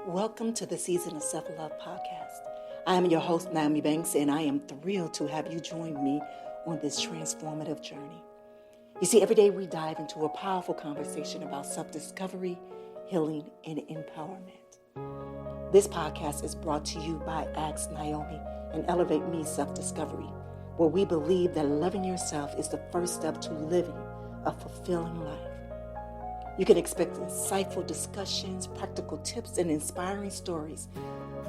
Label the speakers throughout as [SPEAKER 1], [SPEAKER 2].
[SPEAKER 1] Welcome to the Season of Self-Love podcast. I am your host, Nyomi Banks, and I am thrilled to have you join me on this transformative journey. You see, every day we dive into a powerful conversation about self-discovery, healing, and empowerment. This podcast is brought to you by Ask Nyomi and Elevate Me Self-Discovery, where we believe that loving yourself is the first step to living a fulfilling life. You can expect insightful discussions, practical tips, and inspiring stories.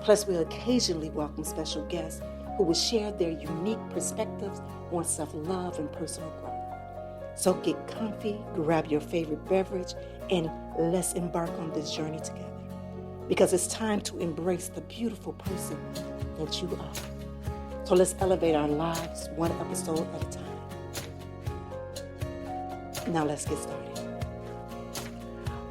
[SPEAKER 1] Plus, we'll occasionally welcome special guests who will share their unique perspectives on self-love and personal growth. So get comfy, grab your favorite beverage, and let's embark on this journey together. Because it's time to embrace the beautiful person that you are. So let's elevate our lives one episode at a time. Now let's get started.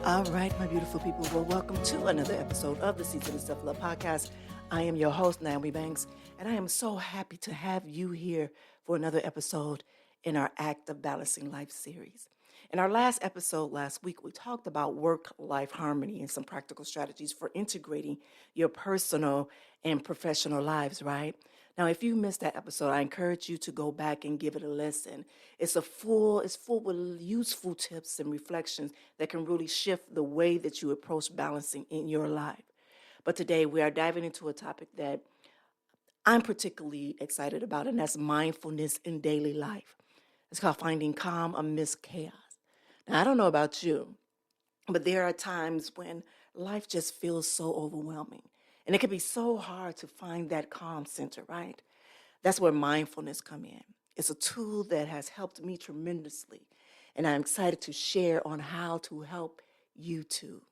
[SPEAKER 1] All right, my beautiful people. Well, welcome to another episode of the Season of Self-Love podcast. I am your host, Nyomi Banks, and I am so happy to have you here for another episode in our Act of Balancing Life series. In our last episode last week, we talked about work-life harmony and some practical strategies for integrating your personal and professional lives, right? Now, if you missed that episode, I encourage you to go back and give it a listen. It's full with useful tips and reflections that can really shift the way that you approach balancing in your life. But today we are diving into a topic that I'm particularly excited about, and that's mindfulness in daily life. It's called finding calm amidst chaos. Now, I don't know about you, but there are times when life just feels so overwhelming. And it can be so hard to find that calm center, right? That's where mindfulness come in. It's a tool that has helped me tremendously. And I'm excited to share on how to help you too.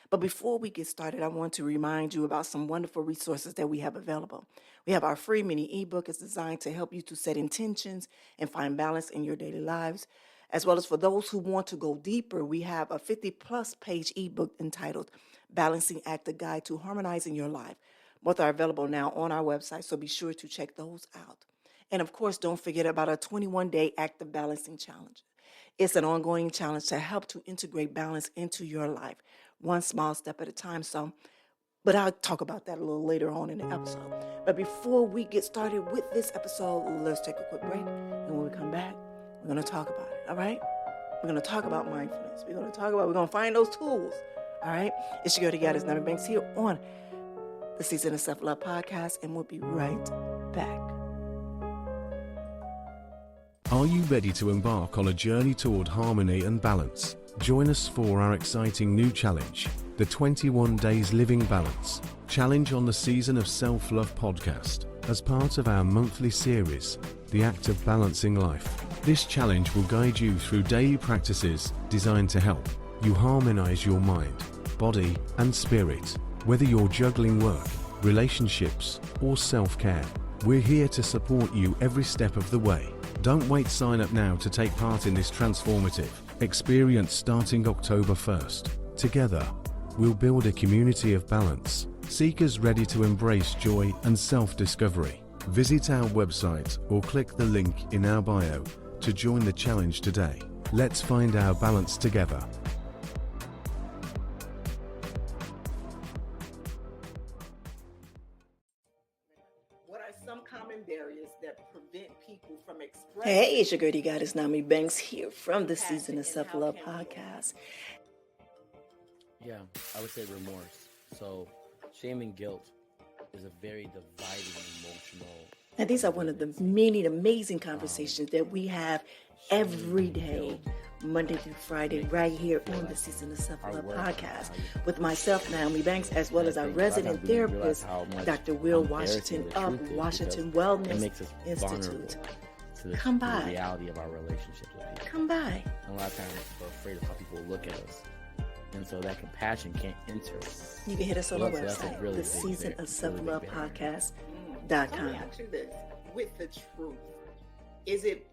[SPEAKER 1] But before we get started, I want to remind you about some wonderful resources that we have available. We have our free mini ebook. It's designed to help you to set intentions and find balance in your daily lives. As well as for those who want to go deeper, we have a 50-plus page ebook entitled Balancing Act: A Guide to Harmonizing Your Life. Both are available now on our website, so be sure to check those out. And of course, don't forget about our 21-day active balancing challenge. It's an ongoing challenge to help to integrate balance into your life, one small step at a time. But I'll talk about that a little later on in the episode. But before we get started with this episode, let's take a quick break. And when we come back, we're going to talk about it, all right? We're going to talk about mindfulness. We're going to find those tools, all right? It's your girl, Nyomi Banks, here on the Season of Self-Love podcast, and we'll be right back.
[SPEAKER 2] Are you ready to embark on a journey toward harmony and balance? Join us for our exciting new challenge, the 21 Days Living Balance Challenge on the Season of Self-Love podcast, as part of our monthly series, The Act of Balancing Life. This challenge will guide you through daily practices designed to help you harmonize your mind, body, and spirit. Whether you're juggling work, relationships, or self-care, we're here to support you every step of the way. Don't wait, sign up now to take part in this transformative experience starting October 1st. Together, we'll build a community of balance, seekers ready to embrace joy and self-discovery. Visit our website or click the link in our bio to join the challenge today. Let's find our balance together.
[SPEAKER 1] What are some common barriers that prevent people from expressing? Hey, it's your girl, Nyomi Banks here from the Season of Self-Love podcast.
[SPEAKER 3] Yeah, I would say remorse. So shame and guilt is a very dividing emotional.
[SPEAKER 1] And these are one of the many amazing conversations that we have every day, Monday through Friday, right here on the Season of Self-Love podcast with myself, Nyomi Banks, as well as our resident therapist, Dr. Will Washington of Washington Wellness Institute. Come by.
[SPEAKER 3] The reality of our relationships with people.
[SPEAKER 1] Come by.
[SPEAKER 3] And a lot of times we're afraid of how people look at us. And so that compassion can't enter.
[SPEAKER 1] You can hit us on our
[SPEAKER 3] So that's
[SPEAKER 1] website,
[SPEAKER 3] really
[SPEAKER 1] the
[SPEAKER 3] big
[SPEAKER 1] Season
[SPEAKER 3] barrier.
[SPEAKER 1] of Self-Love
[SPEAKER 3] Really big barrier.
[SPEAKER 1] podcast.com.
[SPEAKER 4] Let me ask you this, with the truth, is it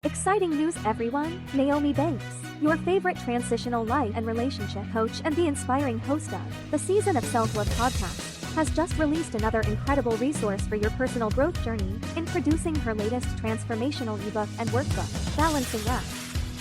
[SPEAKER 5] Exciting news, everyone! Nyomi Banks, your favorite transitional life and relationship coach and the inspiring host of the Season of Self-Love podcast, has just released another incredible resource for your personal growth journey, introducing her latest transformational ebook and workbook, Balancing Act: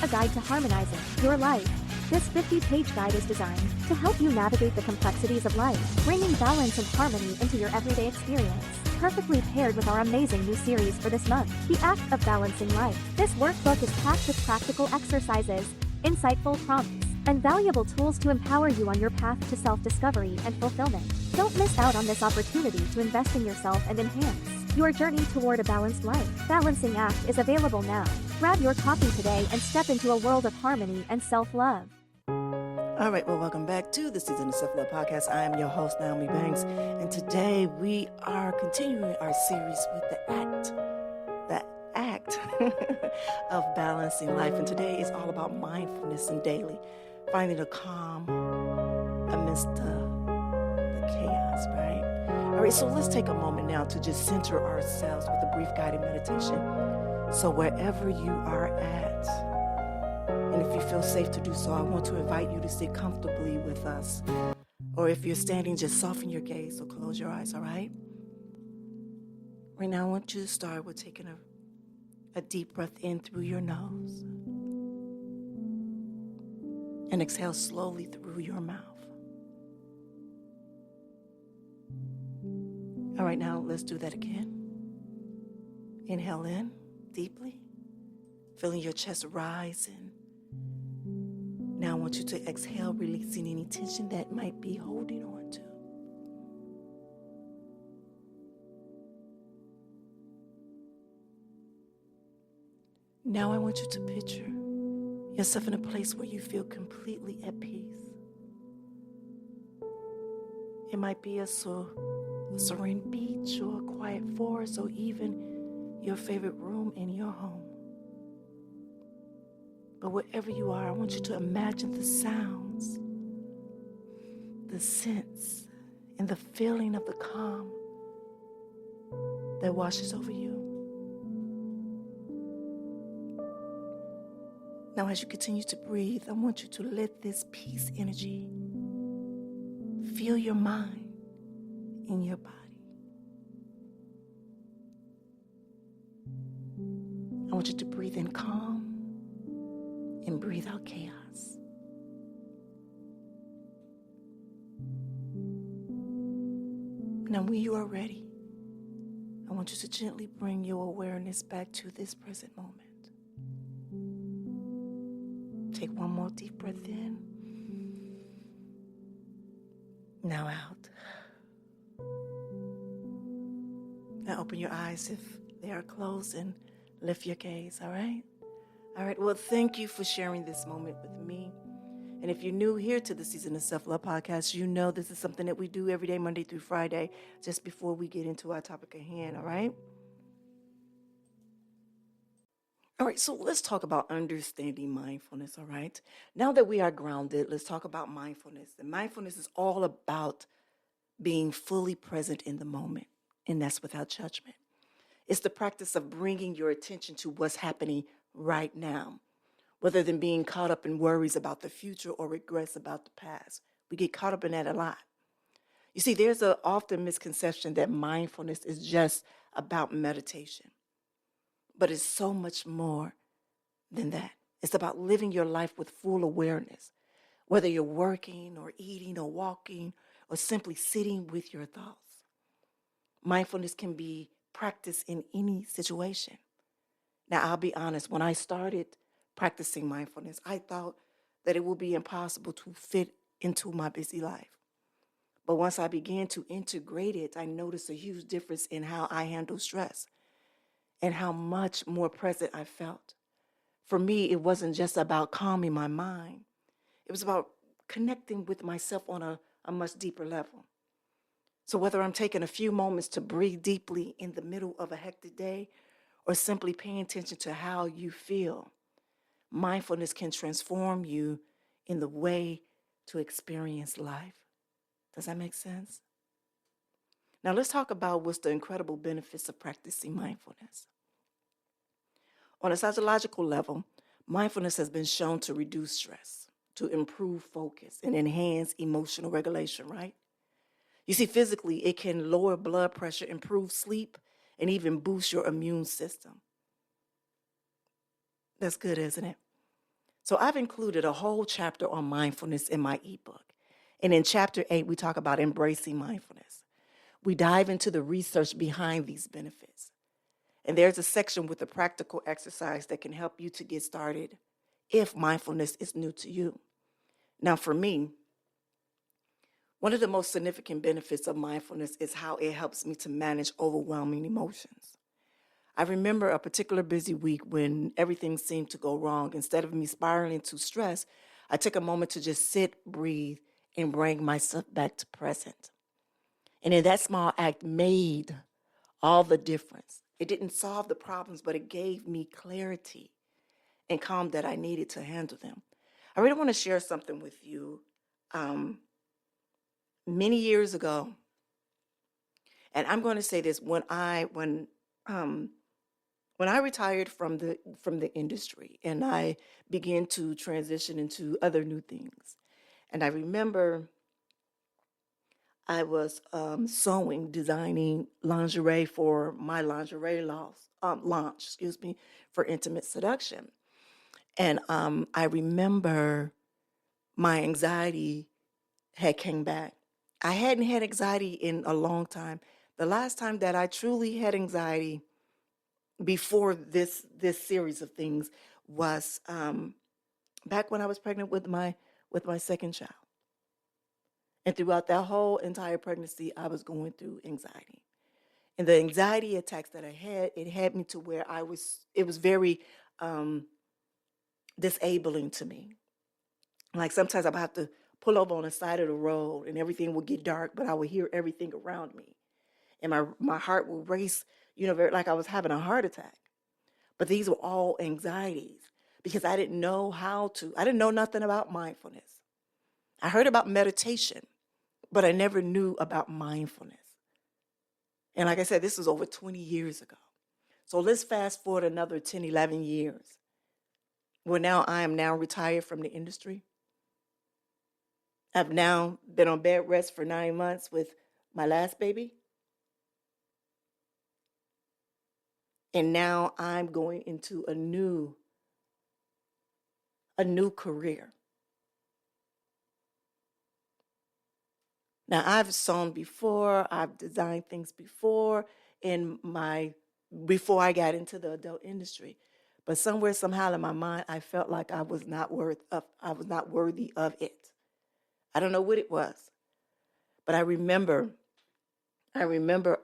[SPEAKER 5] A Guide to Harmonizing Your Life. This 50-page guide is designed to help you navigate the complexities of life, bringing balance and harmony into your everyday experience. Perfectly paired with our amazing new series for this month, The Act of Balancing Life. This workbook is packed with practical exercises, insightful prompts, and valuable tools to empower you on your path to self-discovery and fulfillment. Don't miss out on this opportunity to invest in yourself and enhance your journey toward a balanced life. Balancing Act is available now. Grab your copy today and step into a world of harmony and self-love.
[SPEAKER 1] All right, well, welcome back to the Season of Self-Love Podcast. I am your host, Nyomi Banks, and today we are continuing our series with the act of balancing life. And today is all about mindfulness and daily, finding a calm amidst the chaos, right? All right, so let's take a moment now to just center ourselves with a brief guided meditation. So wherever you are at, and if you feel safe to do so, I want to invite you to sit comfortably with us. Or if you're standing, just soften your gaze or close your eyes, all right? Right now, I want you to start with taking a deep breath in through your nose and exhale slowly through your mouth. All right, now let's do that again. Inhale in deeply, feeling your chest rising. Now I want you to exhale, releasing any tension that might be holding on to. Now I want you to picture yourself in a place where you feel completely at peace. It might be a serene beach or a quiet forest or even your favorite room in your home. But wherever you are, I want you to imagine the sounds, the scents, and the feeling of the calm that washes over you. Now, as you continue to breathe, I want you to let this peace energy fill your mind and your body. I want you to breathe in calm and breathe out chaos. Now, when you are ready, I want you to gently bring your awareness back to this present moment. Take one more deep breath in. Now out. Now open your eyes if they are closed and lift your gaze, all right? All right, well, thank you for sharing this moment with me. And if you're new here to the Season of Self-Love Podcast, you know this is something that we do every day, Monday through Friday, just before we get into our topic at hand, all right? All right, so let's talk about understanding mindfulness, all right? Now that we are grounded, let's talk about mindfulness. And mindfulness is all about being fully present in the moment, and that's without judgment. It's the practice of bringing your attention to what's happening right now, rather than being caught up in worries about the future or regrets about the past. We get caught up in that a lot. You see, there's an often misconception that mindfulness is just about meditation, but it's so much more than that. It's about living your life with full awareness, whether you're working or eating or walking or simply sitting with your thoughts. Mindfulness can be practiced in any situation. Now, I'll be honest, when I started practicing mindfulness, I thought that it would be impossible to fit into my busy life. But once I began to integrate it, I noticed a huge difference in how I handle stress and how much more present I felt. For me, it wasn't just about calming my mind. It was about connecting with myself on a much deeper level. So whether I'm taking a few moments to breathe deeply in the middle of a hectic day or simply paying attention to how you feel, mindfulness can transform you in the way to experience life. Does that make sense? Now let's talk about what's the incredible benefits of practicing mindfulness. On a psychological level, mindfulness has been shown to reduce stress, to improve focus, and enhance emotional regulation, right? You see, physically, it can lower blood pressure, improve sleep, and even boost your immune system. That's good, isn't it? So I've included a whole chapter on mindfulness in my ebook. And in chapter 8, we talk about embracing mindfulness. We dive into the research behind these benefits. And there's a section with a practical exercise that can help you to get started if mindfulness is new to you. Now, for me, one of the most significant benefits of mindfulness is how it helps me to manage overwhelming emotions. I remember a particular busy week when everything seemed to go wrong. Instead of me spiraling to stress, I took a moment to just sit, breathe, and bring myself back to present. And in that small act made all the difference. It didn't solve the problems, but it gave me clarity and calm that I needed to handle them. I really want to share something with you. Many years ago, and I'm going to say this, when I retired from the industry and I began to transition into other new things, and I remember I was sewing, designing lingerie for my lingerie launch, for intimate seduction. And I remember my anxiety had came back. I hadn't had anxiety in a long time. The last time that I truly had anxiety before this series of things was back when I was pregnant with my second child. And throughout that whole entire pregnancy, I was going through anxiety. And the anxiety attacks that I had, it had me to where it was very disabling to me. Like sometimes I would have to pull over on the side of the road and everything would get dark, but I would hear everything around me. And my heart would race, very, like I was having a heart attack. But these were all anxieties because I didn't know nothing about mindfulness. I heard about meditation, but I never knew about mindfulness. And like I said, this was over 20 years ago. So let's fast forward another 10, 11 years. I am now retired from the industry. I've now been on bed rest for 9 months with my last baby. And now I'm going into a new career. Now, I've sewn before, I've designed things before before I got into the adult industry. But somehow in my mind, I felt like I was not worthy of it. I don't know what it was. But I remember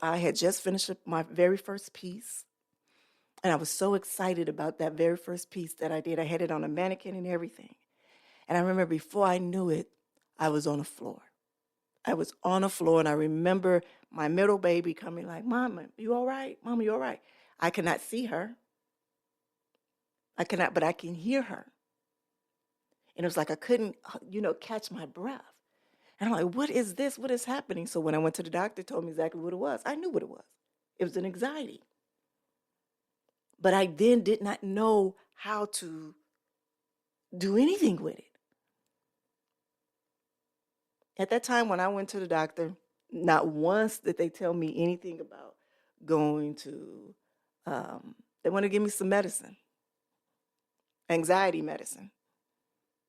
[SPEAKER 1] I had just finished my very first piece. And I was so excited about that very first piece that I did. I had it on a mannequin and everything. And I remember before I knew it, I was on the floor. I was on the floor, and I remember my middle baby coming like, "Mama, you all right? Mama, you all right?" I cannot see her. But I can hear her. And it was like I couldn't, catch my breath. And I'm like, what is this? What is happening? So when I went to the doctor, told me exactly what it was. I knew what it was. It was an anxiety. But I then did not know how to do anything with it. At that time, when I went to the doctor, not once did they tell me anything about going to, they want to give me some medicine, anxiety medicine,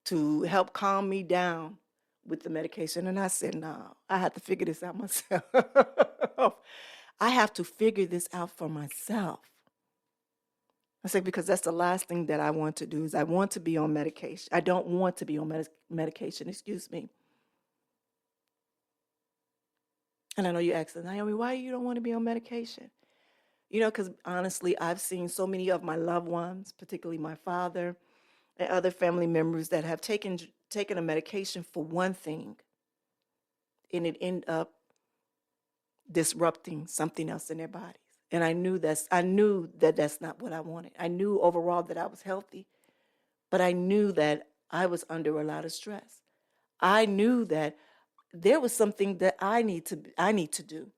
[SPEAKER 1] to help calm me down with the medication. And I said, no, I have to figure this out myself. I have to figure this out for myself. I said, because that's the last thing that I want to do is I want to be on medication. I don't want to be on medication, excuse me. And I know you asked, Nyomi, why you don't want to be on medication? Because honestly, I've seen so many of my loved ones, particularly my father and other family members that have taken a medication for one thing, and it ended up disrupting something else in their bodies. And I knew that that's not what I wanted. I knew overall that I was healthy, but I knew that I was under a lot of stress. I knew that there was something that I need to do,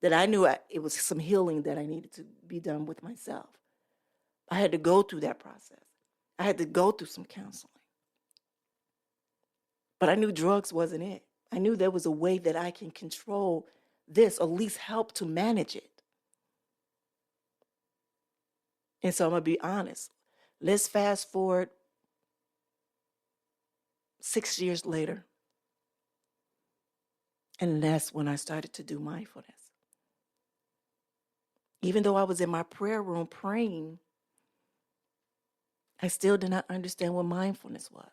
[SPEAKER 1] that I knew it was some healing that I needed to be done with myself. I had to go through that process. I had to go through some counseling. But I knew drugs wasn't it. I knew there was a way that I can control this, or at least help to manage it. And so I'm going to be honest. Let's fast forward 6 years later. And that's when I started to do mindfulness. Even though I was in my prayer room praying, I still did not understand what mindfulness was.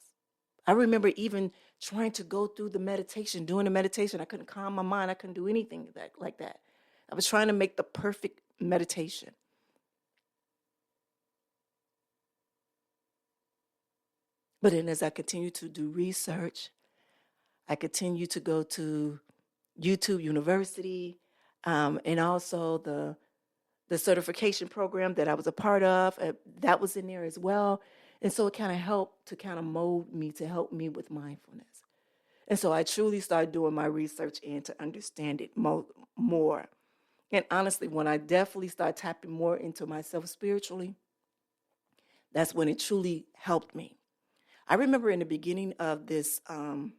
[SPEAKER 1] I remember even trying to go through the meditation, doing the meditation. I couldn't calm my mind. I couldn't do anything like that. I was trying to make the perfect meditation. But then as I continued to do research, I continued to go to YouTube University, and also the certification program that I was a part of, that was in there as well. And so it kind of helped to kind of mold me, to help me with mindfulness. And so I truly started doing my research and to understand it more. And honestly, when I definitely started tapping more into myself spiritually, that's when it truly helped me. I remember in the beginning of this, in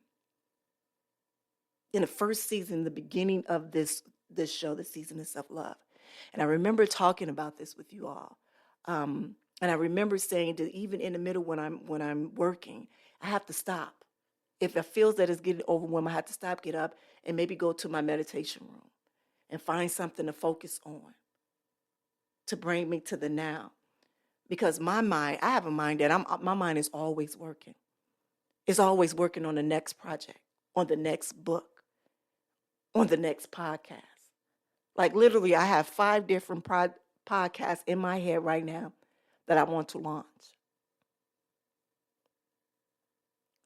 [SPEAKER 1] the first season, the beginning of this show, the season of self-love. And I remember talking about this with you all. And I remember saying that even in the middle when I'm working, I have to stop. If it feels that it's getting overwhelmed, I have to stop, get up, and maybe go to my meditation room and find something to focus on to bring me to the now. Because my mind, I have a mind that my mind is always working. It's always working on the next project, on the next book, on the next podcast. Like literally, I have 5 different podcasts in my head right now that I want to launch.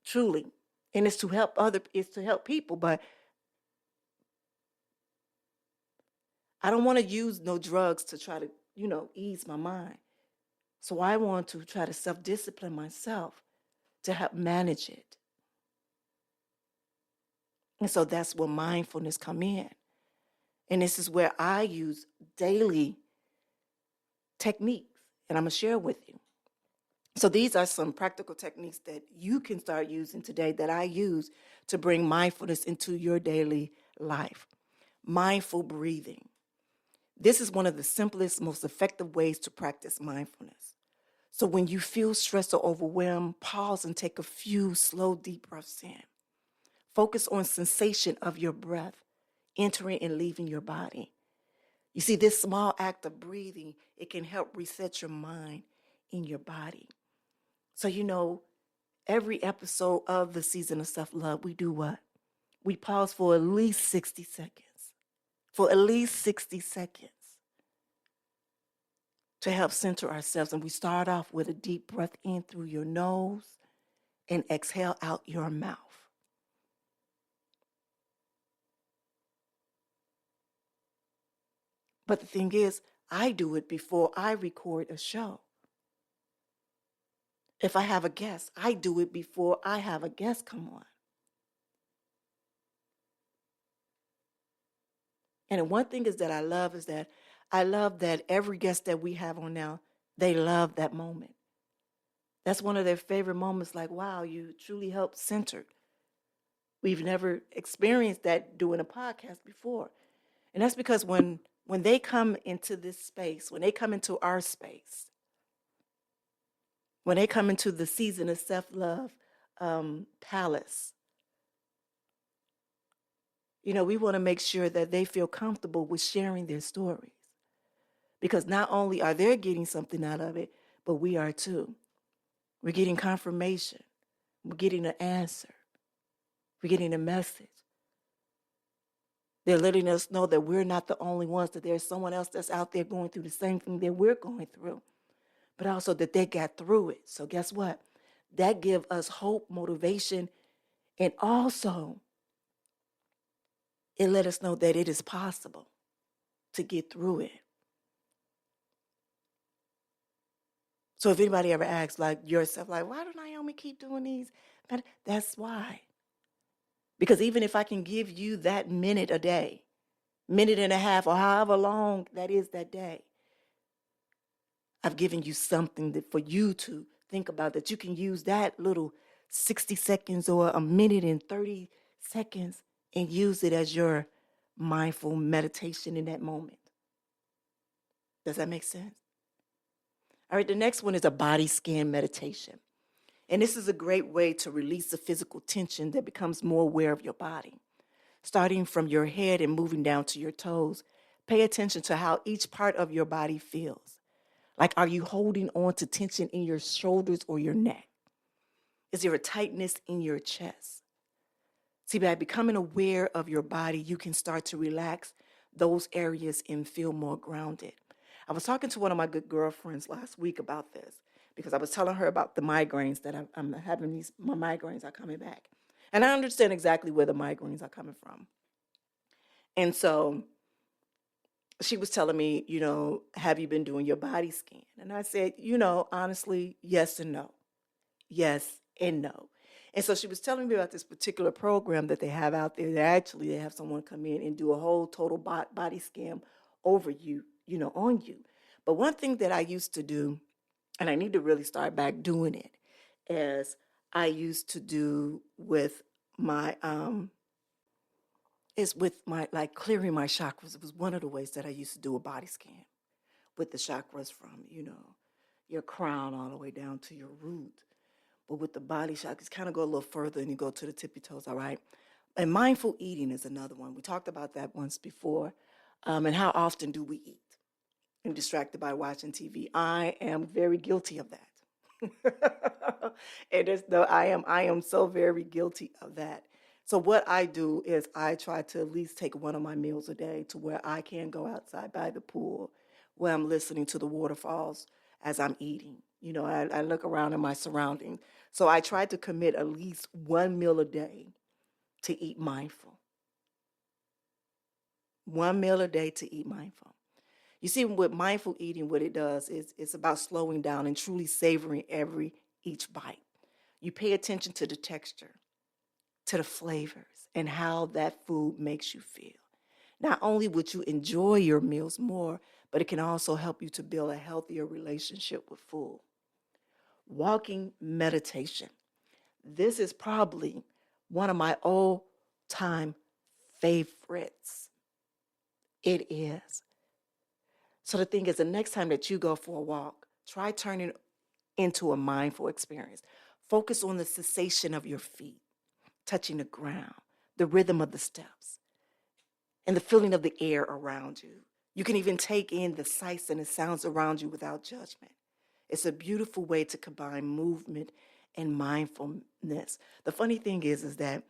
[SPEAKER 1] Truly. And it's to help people, but I don't want to use no drugs to try to, ease my mind. So I want to try to self-discipline myself to help manage it. And so that's where mindfulness come in. And this is where I use daily techniques, and I'm going to share with you. So these are some practical techniques that you can start using today that I use to bring mindfulness into your daily life. Mindful breathing. This is one of the simplest, most effective ways to practice mindfulness. So when you feel stressed or overwhelmed, pause and take a few slow, deep breaths in. Focus on sensation of your breath entering and leaving your body. You see, this small act of breathing, it can help reset your mind in your body. So, every episode of the season of self-love, we do what? We pause for at least 60 seconds. For at least 60 seconds to help center ourselves. And we start off with a deep breath in through your nose and exhale out your mouth. But the thing is, I do it before I record a show. If I have a guest, I do it before I have a guest come on. And one thing is that I love that every guest that we have on now, they love that moment. That's one of their favorite moments, like, wow, you truly helped center. We've never experienced that doing a podcast before. And that's because when they come into this space, when they come into our space, when they come into the season of self-love palace, we want to make sure that they feel comfortable with sharing their stories. Because not only are they getting something out of it, but we are too. We're getting confirmation. We're getting an answer. We're getting a message. They're letting us know that we're not the only ones, that there's someone else that's out there going through the same thing that we're going through, but also that they got through it. So guess what? That gives us hope, motivation, and also it let us know that it is possible to get through it. So if anybody ever asks, like yourself, like, why do Nyomi keep doing these? That's why. Because even if I can give you that minute a day, minute and a half, or however long that is that day, I've given you something for you to think about, that you can use that little 60 seconds or a minute and 30 seconds and use it as your mindful meditation in that moment. Does that make sense? All right, the next one is a body scan meditation. And this is a great way to release the physical tension that becomes more aware of your body. Starting from your head and moving down to your toes, pay attention to how each part of your body feels. Like, are you holding on to tension in your shoulders or your neck? Is there a tightness in your chest? See, by becoming aware of your body, you can start to relax those areas and feel more grounded. I was talking to one of my good girlfriends last week about this because I was telling her about the migraines that I'm having. My migraines are coming back. And I understand exactly where the migraines are coming from. And so she was telling me, have you been doing your body scan? And I said, honestly, yes and no. Yes and no. And so she was telling me about this particular program that they have out there. They have someone come in and do a whole total body scan over you, on you. But one thing that I used to do, and I need to really start back doing it, is I used to do with my like clearing my chakras. It was one of the ways that I used to do a body scan with the chakras from, your crown all the way down to your root. But with the body chakras, kind of go a little further and you go to the tippy toes, all right? And mindful eating is another one. We talked about that once before. And how often do we eat? And distracted by watching TV. I am very guilty of that. I am so very guilty of that. So what I do is I try to at least take one of my meals a day to where I can go outside by the pool, where I'm listening to the waterfalls as I'm eating. I look around in my surroundings. So I try to commit at least one meal a day to eat mindful. One meal a day to eat mindful. You see, with mindful eating, what it does is it's about slowing down and truly savoring each bite. You pay attention to the texture, to the flavors, and how that food makes you feel. Not only would you enjoy your meals more, but it can also help you to build a healthier relationship with food. Walking meditation. This is probably one of my all-time favorites. It is. So the thing is, the next time that you go for a walk, try turning it into a mindful experience. Focus on the sensation of your feet touching the ground, the rhythm of the steps, and the feeling of the air around you. You can even take in the sights and the sounds around you without judgment. It's a beautiful way to combine movement and mindfulness. The funny thing is that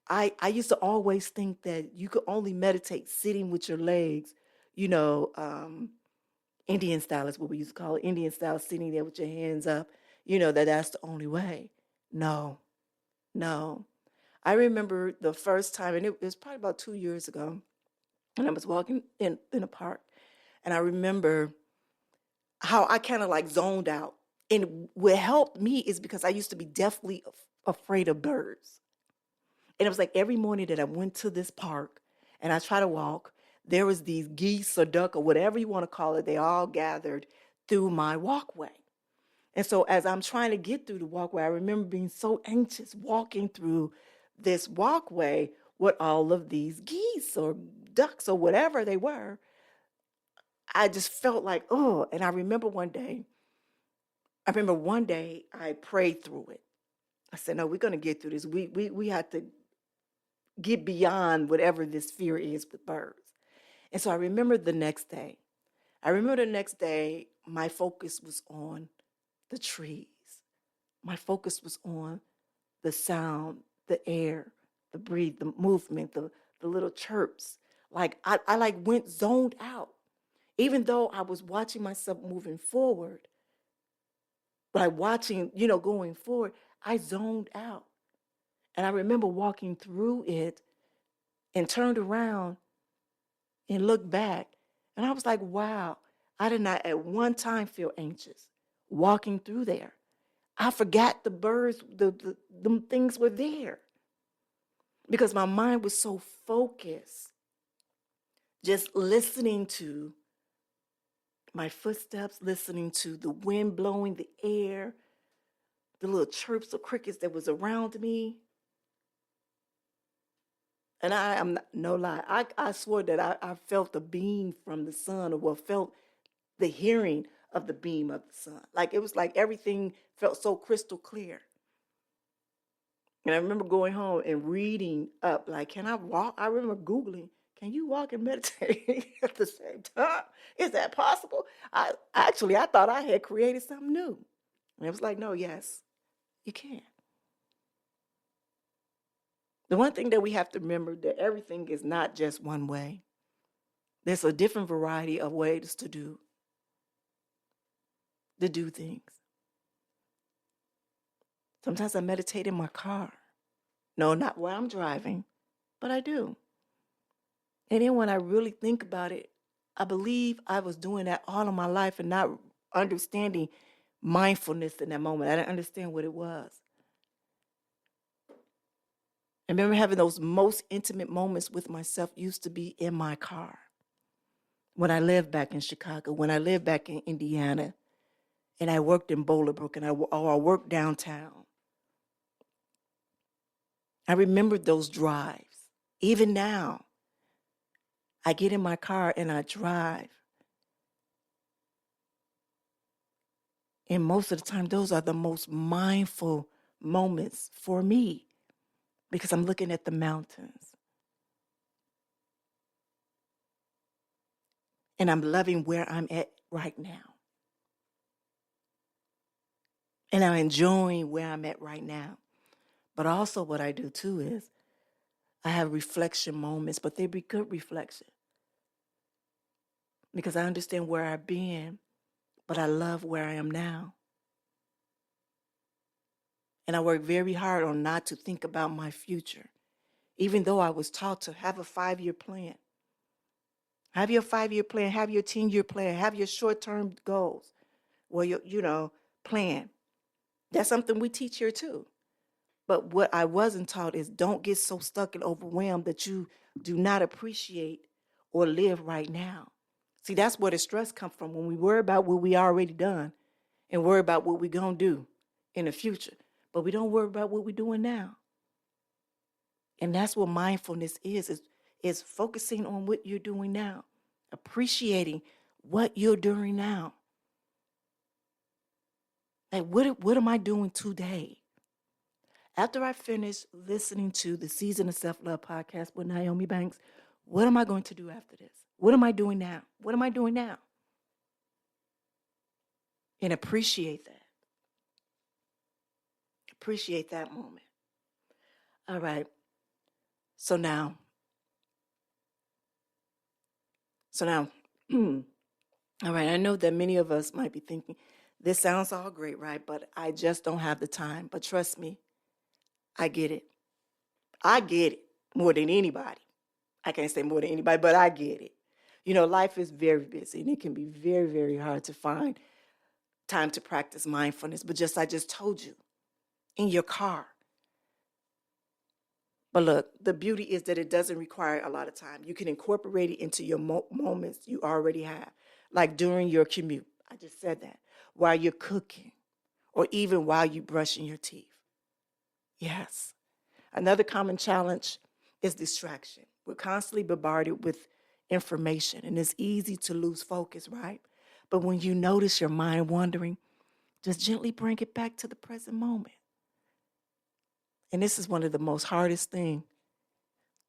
[SPEAKER 1] I used to always think that you could only meditate sitting with your legs, Indian style is what we used to call it, Indian style, sitting there with your hands up, that's the only way. No, no. I remember the first time, and it was probably about 2 years ago, and I was walking in a park, and I remember how I kind of like zoned out. And what helped me is because I used to be deathly afraid of birds. And it was like every morning that I went to this park and I tried to walk, there was these geese or duck or whatever you want to call it, they all gathered through my walkway. And so as I'm trying to get through the walkway, I remember being so anxious walking through this walkway with all of these geese or ducks or whatever they were. I just felt like, oh, and I remember one day I prayed through it. I said, no, we're going to get through this. We have to get beyond whatever this fear is with birds. And so I remember the next day. My focus was on the trees. My focus was on the sound, the air, the breathe, the movement, the little chirps. Like I like went zoned out. Even though I was watching myself moving forward, by watching, going forward, I zoned out. And I remember walking through it and turned around and looked back. And I was like, wow, I did not at one time feel anxious walking through there. I forgot the birds, them things were there because my mind was so focused, just listening to my footsteps, listening to the wind blowing the air, the little chirps of crickets that was around me. And I am not, no lie, I swore that I felt the beam from the sun, or felt the hearing of the beam of the sun. Like it was like everything felt so crystal clear. And I remember going home and reading up, like, can I walk? I remember Googling, can you walk and meditate at the same time? Is that possible? I thought I had created something new. And it was like, no, yes, you can. The one thing that we have to remember that everything is not just one way. There's a different variety of ways to do things. Sometimes I meditate in my car. No, not while I'm driving, but I do. And then when I really think about it, I believe I was doing that all of my life and not understanding mindfulness in that moment. I didn't understand what it was. I remember having those most intimate moments with myself used to be in my car. When I lived back in Chicago, when I lived back in Indiana, and I worked in Bolingbrook, and I worked downtown. I remember those drives. Even now, I get in my car and I drive. And most of the time, those are the most mindful moments for me because I'm looking at the mountains. And I'm loving where I'm at right now. And I'm enjoying where I'm at right now. But also what I do too is I have reflection moments, but they be good reflection. Because I understand where I've been, but I love where I am now. And I work very hard on not to think about my future, even though I was taught to have a 5-year plan. Have your 5-year plan, have your 10-year plan, have your short-term goals. Well, plan. That's something we teach here too. But what I wasn't taught is don't get so stuck and overwhelmed that you do not appreciate or live right now. See, that's where the stress comes from when we worry about what we already done and worry about what we're going to do in the future. But we don't worry about what we're doing now. And that's what mindfulness is focusing on what you're doing now, appreciating what you're doing now. Like, what am I doing today? After I finish listening to the Season of Self-Love podcast with Nyomi Banks, what am I going to do after this? What am I doing now? What am I doing now? And appreciate that. Appreciate that moment. All right. So now, all right, I know that many of us might be thinking, this sounds all great, right? But I just don't have the time. But trust me, I get it. I get it more than anybody. I can't say more than anybody, but I get it. Life is very busy, and it can be very, very hard to find time to practice mindfulness. But I just told you, in your car. But look, the beauty is that it doesn't require a lot of time. You can incorporate it into your moments you already have, like during your commute. I just said that. While you're cooking, or even while you're brushing your teeth. Yes. Another common challenge is distraction. We're constantly bombarded with information, and it's easy to lose focus, right? But when you notice your mind wandering, just gently bring it back to the present moment. And this is one of the most hardest things.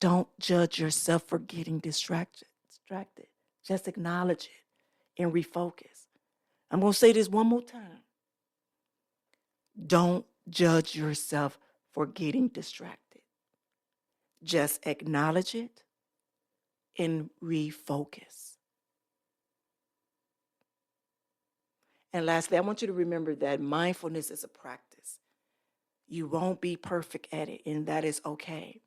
[SPEAKER 1] Don't judge yourself for getting distracted. Just acknowledge it and refocus. I'm going to say this one more time. Don't judge yourself for getting distracted. Just acknowledge it and refocus. And lastly, I want you to remember that mindfulness is a practice. You won't be perfect at it, and that is okay.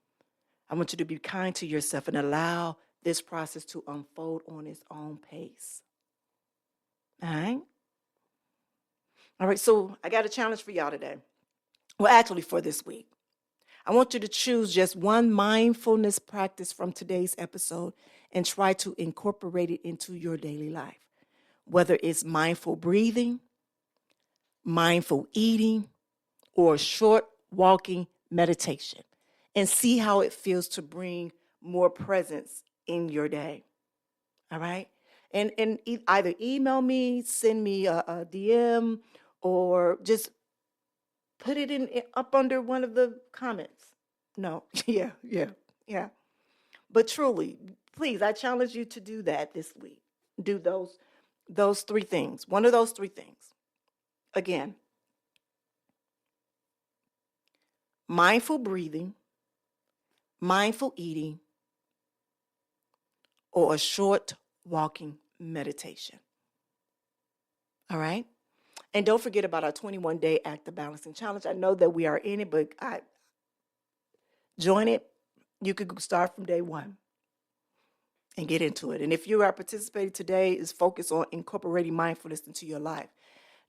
[SPEAKER 1] I want you to be kind to yourself and allow this process to unfold on its own pace. All right? All right, so I got a challenge for y'all today. Well, actually, for this week. I want you to choose just one mindfulness practice from today's episode and try to incorporate it into your daily life. Whether it's mindful breathing, mindful eating, or short walking meditation, and see how it feels to bring more presence in your day. All right? And either email me, send me a DM, or just put it in up under one of the comments. No, yeah. But truly, please, I challenge you to do that this week. Do those three things. One of those three things. Again, mindful breathing, mindful eating, or a short walking meditation. All right? And don't forget about our 21-day active balancing challenge. I know that we are in it, but join it. You could start from day one and get into it. And if you are participating today, is focused on incorporating mindfulness into your life.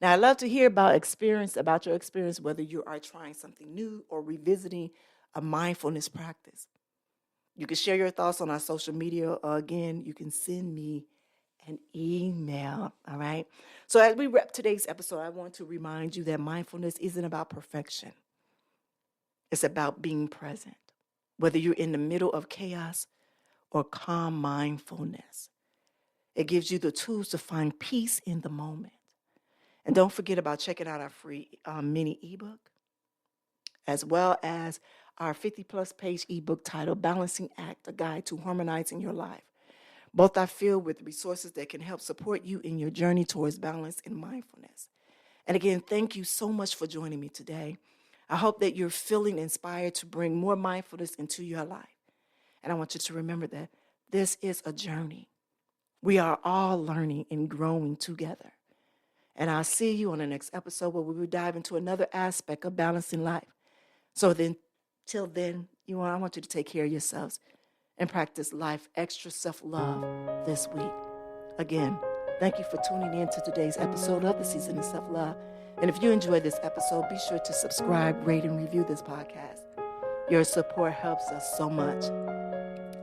[SPEAKER 1] Now, I'd love to hear about your experience, whether you are trying something new or revisiting a mindfulness practice. You can share your thoughts on our social media. Again, you can send me an email, all right? So as we wrap today's episode, I want to remind you that mindfulness isn't about perfection. It's about being present, whether you're in the middle of chaos or calm mindfulness. It gives you the tools to find peace in the moment. And don't forget about checking out our free mini ebook, as well as our 50-plus page ebook titled Balancing Act, a Guide to Harmonizing Your Life. Both are filled with resources that can help support you in your journey towards balance and mindfulness. And again, thank you so much for joining me today. I hope that you're feeling inspired to bring more mindfulness into your life. And I want you to remember that this is a journey. We are all learning and growing together. And I'll see you on the next episode where we will dive into another aspect of balancing life. So then, till then, I want you to take care of yourselves and practice life extra self-love this week. Again, thank you for tuning in to today's episode of The Season of Self-Love. And if you enjoyed this episode, be sure to subscribe, rate, and review this podcast. Your support helps us so much,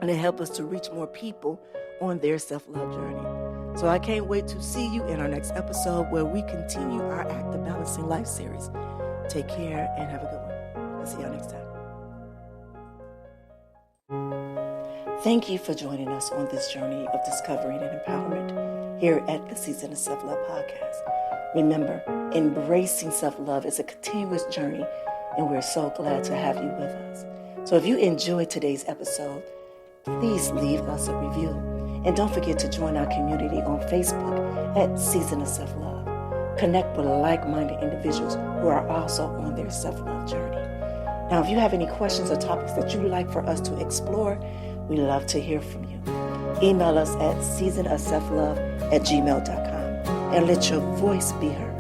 [SPEAKER 1] and it helps us to reach more people on their self-love journey. So I can't wait to see you in our next episode where we continue our Active Balancing Life series. Take care and have a good one. I'll see y'all next time. Thank you for joining us on this journey of discovery and empowerment here at the Season of Self-Love podcast. Remember, embracing self-love is a continuous journey, and we're so glad to have you with us. So if you enjoyed today's episode, please leave us a review. And don't forget to join our community on Facebook at Season of Self-Love. Connect with like-minded individuals who are also on their self-love journey. Now, if you have any questions or topics that you'd like for us to explore, we love to hear from you. Email us at seasonofselflove@gmail.com and let your voice be heard.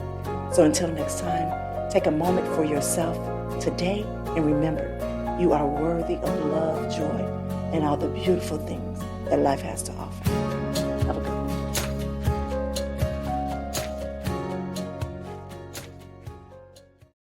[SPEAKER 1] So until next time, take a moment for yourself today and remember, you are worthy of love, joy, and all the beautiful things that life has to offer. Have a good one.